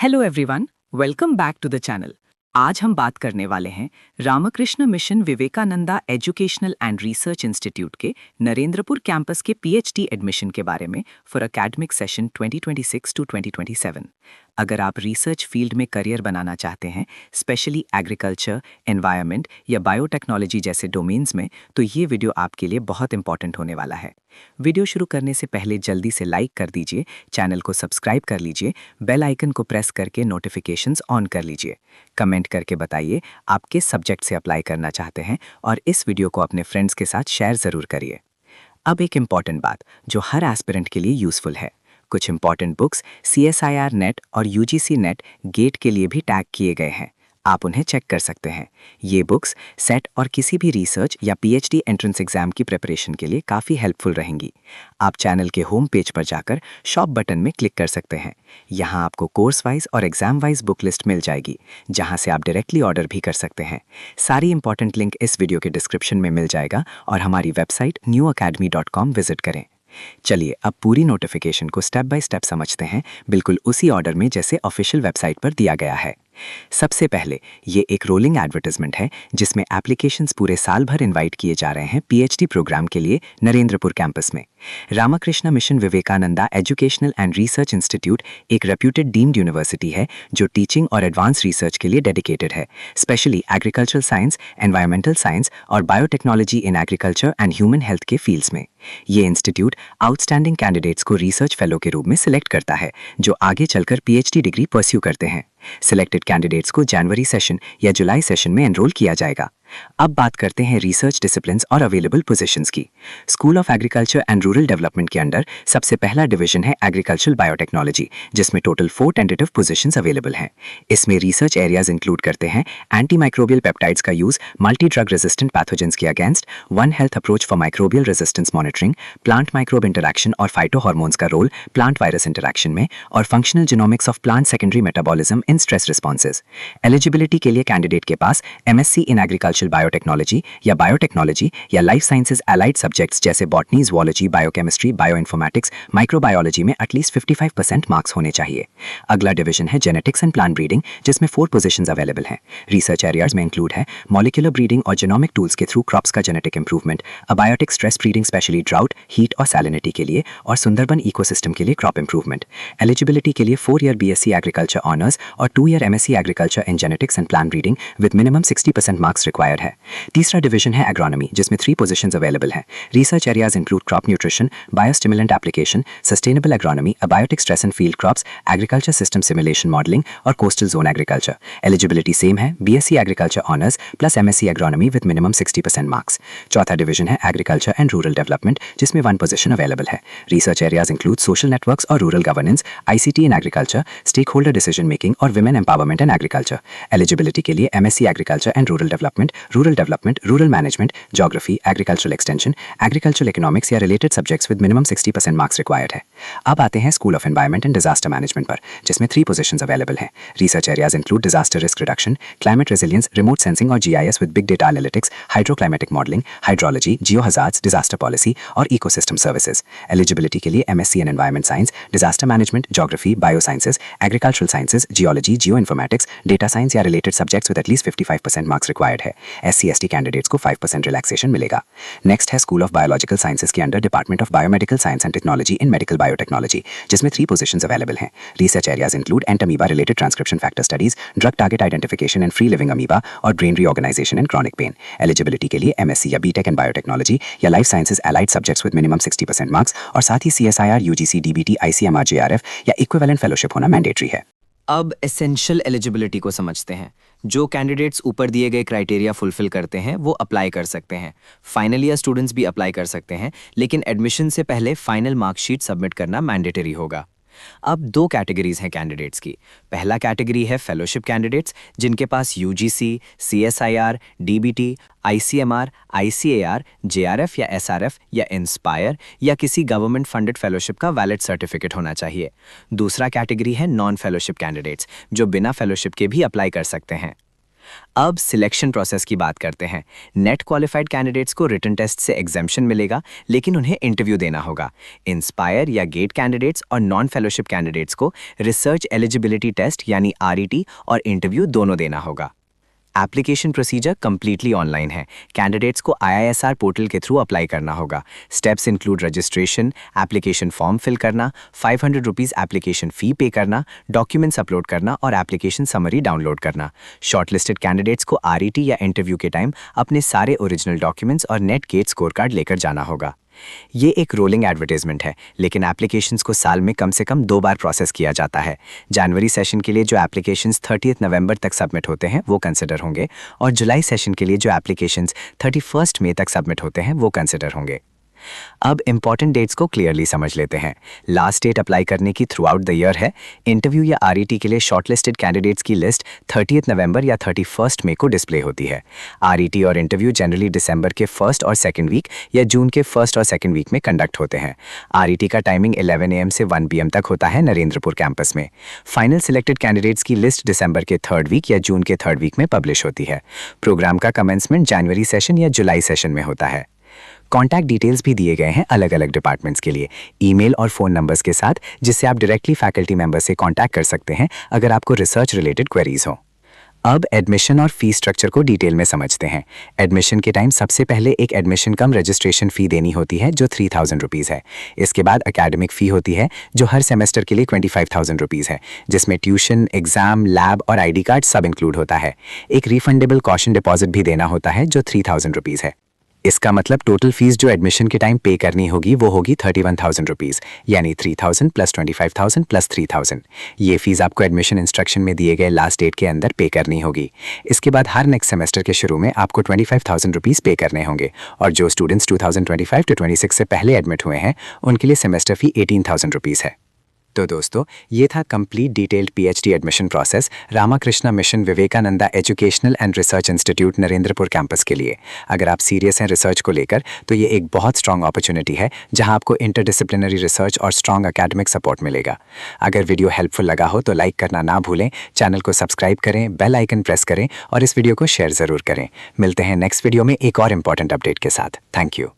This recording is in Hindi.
Hello everyone, welcome back to the channel. आज हम बात करने वाले हैं Ramakrishna mission Vivekananda educational and research institute के नरेंद्रपुर कैंपस के पीएचडी एडमिशन के बारे में फॉर एकेडमिक सेशन 2026 टू 2027। अगर आप रिसर्च फील्ड में करियर बनाना चाहते हैं, स्पेशली एग्रीकल्चर, एनवायरनमेंट या बायोटेक्नोलॉजी जैसे डोमेन्स में, तो ये वीडियो आपके लिए बहुत इंपॉर्टेंट होने वाला है। वीडियो शुरू करने से पहले जल्दी से लाइक कर दीजिए, चैनल को सब्सक्राइब कर लीजिए, बेल आइकन को प्रेस करके नोटिफिकेशंस ऑन कर लीजिए। कमेंट करके बताइए आप किस सब्जेक्ट से अप्लाई करना चाहते हैं और इस वीडियो को अपने फ्रेंड्स के साथ शेयर ज़रूर करिए। अब एक इम्पॉर्टेंट बात जो हर एस्पिरेंट के लिए यूज़फुल है। कुछ इंपॉर्टेंट बुक्स CSIR नेट और UGC नेट गेट के लिए भी टैग किए गए हैं, आप उन्हें चेक कर सकते हैं। ये बुक्स सेट और किसी भी रिसर्च या पीएचडी एंट्रेंस एग्जाम की प्रिपरेशन के लिए काफ़ी हेल्पफुल रहेंगी। आप चैनल के होम पेज पर जाकर शॉप बटन में क्लिक कर सकते हैं। यहाँ आपको कोर्स वाइज और एग्जाम वाइज बुक लिस्ट मिल जाएगी, जहाँ से आप डायरेक्टली ऑर्डर भी कर सकते हैं। सारी इंपॉर्टेंट लिंक इस वीडियो के डिस्क्रिप्शन में मिल जाएगा और हमारी वेबसाइट newacademy.com विजिट करें। चलिए अब पूरी नोटिफिकेशन को स्टेप बाय स्टेप समझते हैं, बिल्कुल उसी ऑर्डर में जैसे ऑफिशियल वेबसाइट पर दिया गया है। सबसे पहले ये एक रोलिंग एडवर्टाइजमेंट है जिसमें एप्लीकेशंस पूरे साल भर इनवाइट किए जा रहे हैं पीएचडी प्रोग्राम के लिए नरेंद्रपुर कैंपस में। Ramakrishna mission Vivekananda educational and research institute एक रेप्यूटेड डीम्ड यूनिवर्सिटी है जो टीचिंग और एडवांस रिसर्च के लिए डेडिकेटेड है, specially agricultural science, environmental science और biotechnology in agriculture and human health के फील्ड्स में। ये इंस्टीट्यूट आउटस्टैंडिंग कैंडिडेट्स को रिसर्च फेलो के रूप में सिलेक्ट करता है जो आगे चलकर पीएचडी डिग्री परस्यू करते हैं। सिलेक्टेड कैंडिडेट्स को जनवरी सेशन या जुलाई सेशन में एनरोल किया जाएगा। अब बात करते हैं रिसर्च डिसिप्लिन्स और अवेलेबल पोजीशंस की। School of agriculture and rural development के अंडर सबसे पहला डिवीजन है एग्रीकल्चरल बायोटेक्नोलॉजी, जिसमें टोटल 4 टेंटेटिव पोजीशंस अवेलेबल हैं। इसमें रिसर्च एरियाज इंक्लूड करते हैं एंटीमाइक्रोबियल पेप्टाइड्स का use multi drug resistant pathogens के against, one health approach for microbial resistance monitoring, plant microbe interaction और फाइटो हार्मोन्स का रोल प्लांट वायरस इंटरैक्शन में, और functional genomics of plant secondary metabolism in stress responses. Eligibility के लिए कैंडिडेट के पास MSc इन एग्रीकल्चर बायोटेक्नोलॉजी या लाइफ साइंसेज एलाइड सब्जेक्ट्स जैसे botany, zoology, biochemistry, bioinformatics, microbiology में एटलीस्ट 55% मार्क्स होने चाहिए। अगला डिवीजन है जेनेटिक्स एंड प्लांट ब्रीडिंग, जिसमें 4 पोजीशंस अवेलेबल हैं। रिसर्च एरियाज में इंक्लूड है मॉलिक्यूलर ब्रीडिंग और जेनोमिक टूल्स के थ्रू क्रॉप्स का genetic improvement, abiotic stress breeding specially drought, heat और सैलिनिटी के लिए, और सुंदरबन इकोसिस्टम के लिए क्रॉप इंप्रूवमेंट। एलिजिबिलिटी के लिए 4 ईयर BSc एग्रीकल्चर ऑनर्स और 2 year MSc agriculture in genetics and plant breeding with minimum 60% marks required है। तीसरा डिवीजन है एग्रोनॉमी, जिसमें 3 पोजीशंस अवेलेबल हैं। Research areas include crop nutrition, biostimulant application, sustainable agronomy, abiotic stress and field crops, agriculture system simulation modelling और coastal zone agriculture. Eligibility same है, BSc agriculture honours plus MSc agronomy with minimum 60% marks. चौथा डिवीजन है एग्रीकल्चर एंड रूरल डेवलपमेंट, जिसमें 1 पोजीशन अवेलेबल है। Research areas include social networks और rural governance, ICT in agriculture, stakeholder decision making और women empowerment and agriculture. Eligibility के लिए MSc agriculture and rural development, rural management, geography, agricultural extension, agricultural economics या related subjects with minimum 60% marks required है। अब आते हैं school of environment and disaster management पर, जिसमें 3 पोजीशंस अवेलेबल हैं। Research areas include disaster risk reduction, climate resilience, remote sensing और GIS with big data analytics, hydroclimatic modelling, hydrology, geohazards, disaster policy और इकोसिस्टम सर्विसेज। एलिजिबिलिटी के लिए MSc in environment science, disaster management, geography, biosciences, agricultural sciences, geology, geoinformatics, data science या related subjects with at least 55% marks required है। SC/ST कैंडिडेट्स को 5% रिलैक्सेशन मिलेगा। नेक्स्ट है स्कूल ऑफ बायोलॉजिकल साइंसेज के under department of biomedical science and technology in medical biotechnology, जिसमें 3 पोजीशंस अवेलेबल हैं। Research areas include entamoeba related transcription factor studies, drug target identification and free living amoeba और brain reorganization and chronic pain. Eligibility के लिए MSc या BTech इन बायोटेक्नोलॉजी या life sciences allied subjects with minimum 60% marks और साथ ही CSIR, UGC, DBT, ICMR, JRF या इक्विवेलेंट फेलोशिप होना मैंडेटरी है। अब एसेंशियल एलिजिबिलिटी को समझते हैं। जो कैंडिडेट्स ऊपर दिए गए क्राइटेरिया फुलफिल करते हैं वो अप्लाई कर सकते हैं। फाइनल ईयर स्टूडेंट्स भी अप्लाई कर सकते हैं, लेकिन एडमिशन से पहले फाइनल मार्कशीट सबमिट करना मैंडेटरी होगा। अब 2 कैटेगरीज हैं कैंडिडेट्स की। पहला कैटेगरी है फेलोशिप कैंडिडेट्स, जिनके पास UGC, CSIR, DBT, ICMR, ICAR, JRF या SRF या इंस्पायर या किसी गवर्नमेंट फंडेड फेलोशिप का वैलिड सर्टिफिकेट होना चाहिए। दूसरा कैटेगरी है नॉन फेलोशिप कैंडिडेट्स, जो बिना फेलोशिप के भी अप्लाई कर सकते हैं। अब सिलेक्शन प्रोसेस की बात करते हैं। नेट क्वालिफाइड कैंडिडेट्स को रिटन टेस्ट से एग्जाम्शन मिलेगा, लेकिन उन्हें इंटरव्यू देना होगा। इंस्पायर या गेट कैंडिडेट्स और नॉन फेलोशिप कैंडिडेट्स को रिसर्च एलिजिबिलिटी टेस्ट यानी RET और इंटरव्यू दोनों देना होगा। एप्लीकेशन प्रोसीजर कंप्लीटली ऑनलाइन है। कैंडिडेट्स को IISR पोर्टल के थ्रू अप्लाई करना होगा। Steps include registration, application form fill करना, 500 रुपीज़ एप्लीकेशन फ़ी पे करना, डॉक्यूमेंट्स अपलोड करना और एप्लीकेशन समरी डाउनलोड करना। शॉर्टलिस्टेड कैंडिडेट्स को RET या इंटरव्यू के टाइम अपने सारे ओरिजिनल डॉक्यूमेंट्स और नेट गेट स्कोर कार्ड लेकर जाना होगा। ये एक रोलिंग एडवर्टाइजमेंट है, लेकिन एप्लीकेशंस को साल में कम से कम 2 बार प्रोसेस किया जाता है। जनवरी सेशन के लिए जो एप्लीकेशंस 30 नवंबर तक सबमिट होते हैं वो कंसिडर होंगे, और जुलाई सेशन के लिए जो एप्लीकेशंस 31 मई तक सबमिट होते हैं वो कंसिडर होंगे। अब इंपॉर्टेंट डेट्स को क्लियरली समझ लेते हैं। लास्ट डेट अप्लाई करने की थ्रू आउट द ईयर है। इंटरव्यू या RET के लिए शॉर्टलिस्टेड कैंडिडेट्स की लिस्ट 30 नवंबर या 31 मई को डिस्प्ले होती है। RET और इंटरव्यू जनरली दिसंबर के 1st और 2nd वीक या जून के 1st और 2nd वीक में कंडक्ट होते हैं। RET का टाइमिंग 11 AM से 1 PM तक होता है नरेंद्रपुर कैंपस में। फाइनल सिलेक्टेड कैंडिडेट्स की लिस्ट दिसंबर के 3rd वीक या जून के 3rd वीक में पब्लिश होती है। प्रोग्राम का कमेंसमेंट जनवरी सेशन या जुलाई सेशन में होता है। कॉन्टैक्ट डिटेल्स भी दिए गए हैं अलग अलग डिपार्टमेंट्स के लिए, ईमेल और फ़ोन नंबर्स के साथ, जिससे आप डायरेक्टली फैकल्टी मेंबर से कॉन्टैक्ट कर सकते हैं अगर आपको रिसर्च रिलेटेड क्वेरीज हो। अब एडमिशन और फी स्ट्रक्चर को डिटेल में समझते हैं। एडमिशन के टाइम सबसे पहले एक एडमिशन कम रजिस्ट्रेशन फ़ी देनी होती है जो 3000 रुपीज़ है। इसके बाद एकेडमिक फ़ी होती है जो हर सेमेस्टर के लिए 25,000 रुपीज़ है, जिसमें ट्यूशन, एग्ज़ाम, लैब और ID कार्ड सब इंक्लूड होता है। एक रिफंडेबल कॉशन डिपॉजिट भी देना होता है जो 3000 रुपीज़ है। इसका मतलब टोटल फीस जो एडमिशन के टाइम पे करनी होगी वो होगी 31,000 रुपीज़, यानी 3000 प्लस 25,000 प्लस 3000। ये फीस आपको एडमिशन इंस्ट्रक्शन में दिए गए लास्ट डेट के अंदर पे करनी होगी। इसके बाद हर नेक्स्ट सेमेस्टर के शुरू में आपको 25,000 रुपीज़ पे करने होंगे, और जो स्टूडेंट्स 2025 to 26 से पहले एडमिट हुए हैं उनके लिए सेमेस्टर फी 18,000 रुपीज़ है। तो दोस्तों, ये था complete detailed PhD admission process Ramakrishna mission Vivekananda educational and research institute Narendrapur campus के लिए। अगर आप सीरियस हैं रिसर्च को लेकर तो ये एक बहुत स्ट्रॉन्ग अपॉर्चुनिटी है जहां आपको इंटरडिसिप्लिनरी रिसर्च और स्ट्रॉन्ग एकेडमिक सपोर्ट मिलेगा। अगर वीडियो हेल्पफुल लगा हो तो लाइक करना ना भूलें, चैनल को सब्सक्राइब करें, बेल आइकन प्रेस करें और इस वीडियो को शेयर ज़रूर करें। मिलते हैं नेक्स्ट वीडियो में एक और इंपॉर्टेंट अपडेट के साथ। Thank you.